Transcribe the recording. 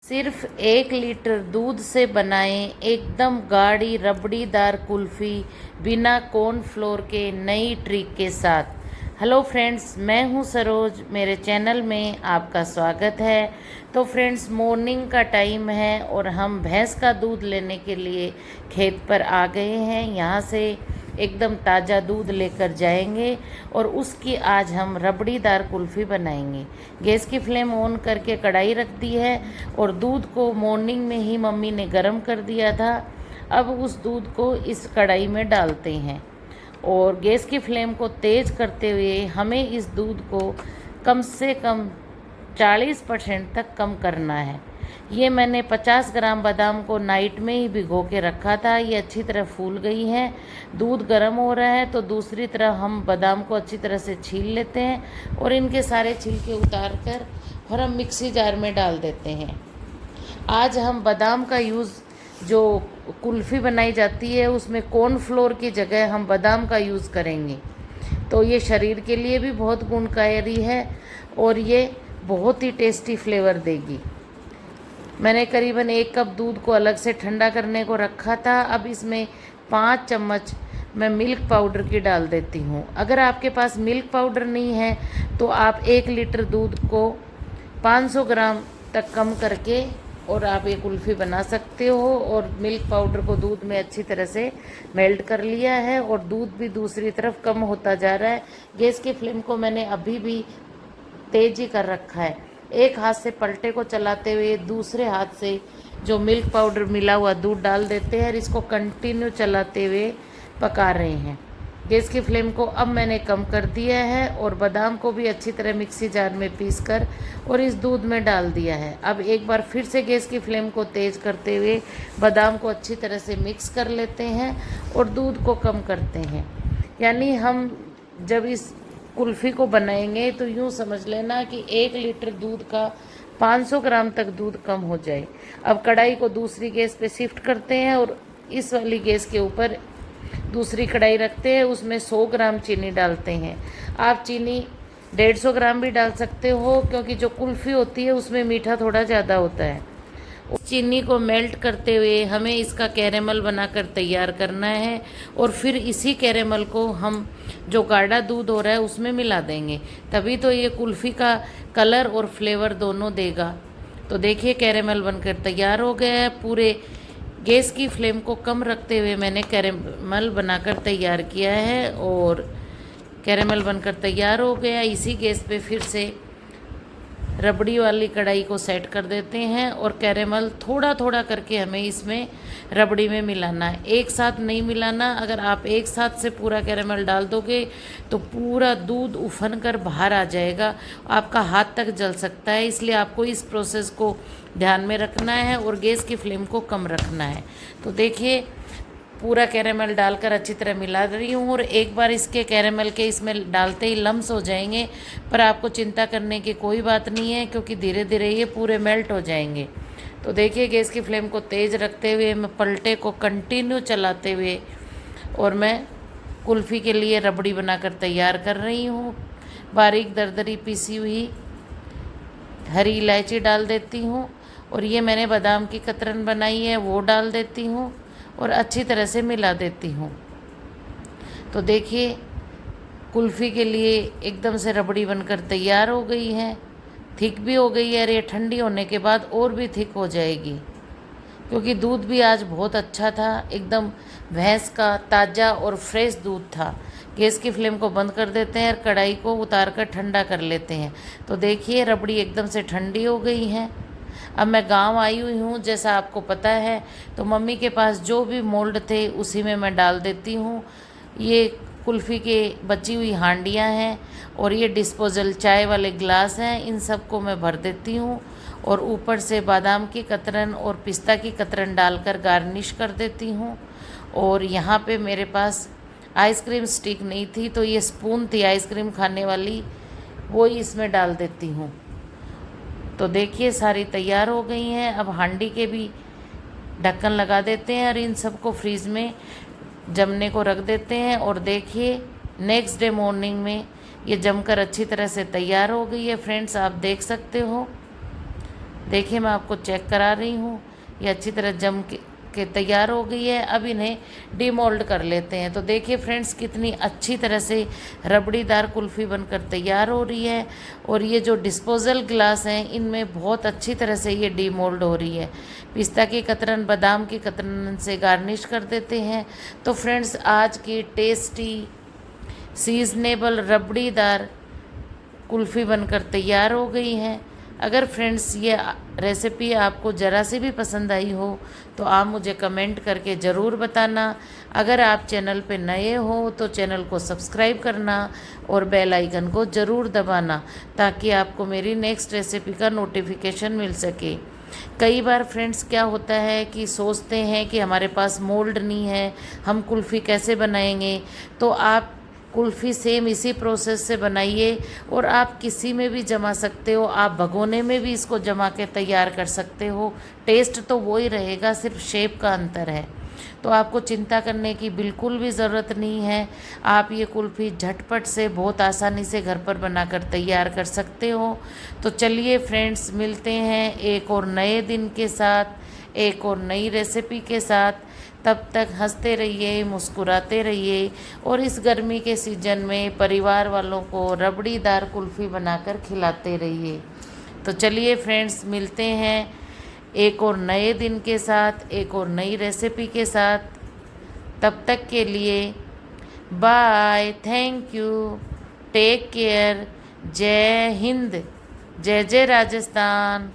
सिर्फ 1 लीटर दूध से बनाएं एकदम गाढ़ी रबड़ीदार कुल्फ़ी बिना कॉर्नफ्लोर के नई ट्रिक के साथ। हेलो फ्रेंड्स, मैं हूं सरोज, मेरे चैनल में आपका स्वागत है। तो फ्रेंड्स, मॉर्निंग का टाइम है और हम भैंस का दूध लेने के लिए खेत पर आ गए हैं। यहाँ से एकदम ताज़ा दूध लेकर जाएंगे और उसकी आज हम रबड़ीदार कुल्फ़ी बनाएंगे। गैस की फ्लेम ऑन करके कढ़ाई रख दी है और दूध को मॉर्निंग में ही मम्मी ने गर्म कर दिया था। अब उस दूध को इस कढ़ाई में डालते हैं और गैस की फ्लेम को तेज़ करते हुए हमें इस दूध को कम से कम 40% तक कम करना है। ये मैंने 50 ग्राम बादाम को नाइट में ही भिगो के रखा था। ये अच्छी तरह फूल गई हैं। दूध गर्म हो रहा है तो दूसरी तरफ हम बादाम को अच्छी तरह से छील लेते हैं और इनके सारे छिलके उतार कर और हम मिक्सी जार में डाल देते हैं। आज हम बादाम का यूज़, जो कुल्फ़ी बनाई जाती है उसमें कॉर्नफ्लोर की जगह हम बादाम का यूज़ करेंगे। तो ये शरीर के लिए भी बहुत गुणकारी है और ये बहुत ही टेस्टी फ्लेवर देगी। मैंने करीबन 1 कप दूध को अलग से ठंडा करने को रखा था। अब इसमें 5 चम्मच मैं मिल्क पाउडर की डाल देती हूँ। अगर आपके पास मिल्क पाउडर नहीं है तो आप 1 लीटर दूध को 500 ग्राम तक कम करके और आप ये कुल्फ़ी बना सकते हो। और मिल्क पाउडर को दूध में अच्छी तरह से मेल्ट कर लिया है और दूध भी दूसरी तरफ कम होता जा रहा है। गैस की फ्लेम को मैंने अभी भी तेज़ ही कर रखा है। एक हाथ से पलटे को चलाते हुए दूसरे हाथ से जो मिल्क पाउडर मिला हुआ दूध डाल देते हैं और इसको कंटिन्यू चलाते हुए पका रहे हैं। गैस की फ्लेम को अब मैंने कम कर दिया है और बादाम को भी अच्छी तरह मिक्सी जार में पीस कर और इस दूध में डाल दिया है। अब एक बार फिर से गैस की फ्लेम को तेज़ करते हुए बादाम को अच्छी तरह से मिक्स कर लेते हैं और दूध को कम करते हैं। यानी हम जब इस कुल्फ़ी को बनाएंगे तो यूँ समझ लेना कि 1 लीटर दूध का 500 ग्राम तक दूध कम हो जाए। अब कढ़ाई को दूसरी गैस पे शिफ्ट करते हैं और इस वाली गैस के ऊपर दूसरी कढ़ाई रखते हैं। उसमें 100 ग्राम चीनी डालते हैं। आप चीनी 150 ग्राम भी डाल सकते हो क्योंकि जो कुल्फ़ी होती है उसमें मीठा थोड़ा ज़्यादा होता है। उस चीनी को मेल्ट करते हुए हमें इसका कैरेमल बनाकर तैयार करना है और फिर इसी कैरेमल को हम जो गाढ़ा दूध हो रहा है उसमें मिला देंगे, तभी तो ये कुल्फ़ी का कलर और फ्लेवर दोनों देगा। तो देखिए, कैरेमल बनकर तैयार हो गया है। पूरे गैस की फ्लेम को कम रखते हुए मैंने कैरेमल बनाकर तैयार किया है और कैरेमल बनकर तैयार हो गया। इसी गैस पे फिर से रबड़ी वाली कढ़ाई को सेट कर देते हैं और कैरेमल थोड़ा थोड़ा करके हमें इसमें रबड़ी में मिलाना है, एक साथ नहीं मिलाना। अगर आप एक साथ से पूरा कैरेमल डाल दोगे तो पूरा दूध उफन कर बाहर आ जाएगा, आपका हाथ तक जल सकता है। इसलिए आपको इस प्रोसेस को ध्यान में रखना है और गैस की फ्लेम को कम रखना है। तो देखिए, पूरा कैरेमल डालकर अच्छी तरह मिला रही हूँ और एक बार इसके कैरेमल के इसमें डालते ही लम्स हो जाएंगे, पर आपको चिंता करने की कोई बात नहीं है क्योंकि धीरे धीरे ये पूरे मेल्ट हो जाएंगे। तो देखिए, गैस की फ्लेम को तेज़ रखते हुए मैं पलटे को कंटिन्यू चलाते हुए और मैं कुल्फ़ी के लिए रबड़ी बनाकर तैयार कर रही हूँ। बारीक दरदरी पीसी हुई हरी इलायची डाल देती हूँ और ये मैंने बादाम की कतरन बनाई है वो डाल देती हूँ और अच्छी तरह से मिला देती हूँ। तो देखिए, कुल्फ़ी के लिए एकदम से रबड़ी बनकर तैयार हो गई है। थिक भी हो गई है और ये ठंडी होने के बाद और भी थिक हो जाएगी क्योंकि दूध भी आज बहुत अच्छा था। एकदम भैंस का ताज़ा और फ्रेश दूध था। गैस की फ्लेम को बंद कर देते हैं और कढ़ाई को उतार कर ठंडा कर लेते हैं। तो देखिए, रबड़ी एकदम से ठंडी हो गई है। अब मैं गांव आई हुई हूँ, जैसा आपको पता है, तो मम्मी के पास जो भी मोल्ड थे उसी में मैं डाल देती हूँ। ये कुल्फ़ी के बची हुई हांडियाँ हैं और ये डिस्पोजल चाय वाले ग्लास हैं, इन सबको मैं भर देती हूँ और ऊपर से बादाम की कतरन और पिस्ता की कतरन डालकर गार्निश कर देती हूँ। और यहाँ पे मेरे पास आइसक्रीम स्टिक नहीं थी तो ये स्पून थी आइसक्रीम खाने वाली, वो इसमें डाल देती हूँ। तो देखिए, सारी तैयार हो गई हैं। अब हांडी के भी ढक्कन लगा देते हैं और इन सबको फ्रीज में जमने को रख देते हैं। और देखिए, नेक्स्ट डे मॉर्निंग में ये जमकर अच्छी तरह से तैयार हो गई है। फ्रेंड्स, आप देख सकते हो देखिए मैं आपको चेक करा रही हूँ, ये अच्छी तरह जम के तैयार हो गई है। अब इन्हें डीमोल्ड कर लेते हैं। तो देखिए फ्रेंड्स कितनी अच्छी तरह से रबड़ीदार कुल्फ़ी बनकर तैयार हो रही है। और ये जो डिस्पोजल ग्लास हैं इनमें बहुत अच्छी तरह से ये डीमोल्ड हो रही है। पिस्ता की कतरन, बादाम की कतरन से गार्निश कर देते हैं। तो फ्रेंड्स आज की टेस्टी सीजनेबल रबड़ीदार कुल्फ़ी बनकर तैयार हो गई हैं। अगर फ्रेंड्स ये रेसिपी आपको ज़रा सी भी पसंद आई हो तो आप मुझे कमेंट करके ज़रूर बताना। अगर आप चैनल पे नए हो तो चैनल को सब्सक्राइब करना और बेल आइकन को ज़रूर दबाना ताकि आपको मेरी नेक्स्ट रेसिपी का नोटिफिकेशन मिल सके। कई बार फ्रेंड्स क्या होता है कि सोचते हैं कि हमारे पास मोल्ड नहीं है, हम कुल्फ़ी कैसे बनाएंगे। तो आप कुल्फ़ी सेम इसी प्रोसेस से बनाइए और आप किसी में भी जमा सकते हो। आप भगोने में भी इसको जमा के तैयार कर सकते हो। टेस्ट तो वो ही रहेगा, सिर्फ शेप का अंतर है। तो आपको चिंता करने की बिल्कुल भी ज़रूरत नहीं है। आप ये कुल्फ़ी झटपट से बहुत आसानी से घर पर बनाकर तैयार कर सकते हो। तो चलिए फ्रेंड्स मिलते हैं एक और नए दिन के साथ, एक और नई रेसिपी के साथ। तब तक हंसते रहिए, मुस्कुराते रहिए और इस गर्मी के सीज़न में परिवार वालों को रबड़ीदार कुल्फ़ी बनाकर खिलाते रहिए। तो चलिए फ्रेंड्स मिलते हैं एक और नए दिन के साथ, एक और नई रेसिपी के साथ। तब तक के लिए bye, thank you, take care, जय हिंद, जय जय राजस्थान।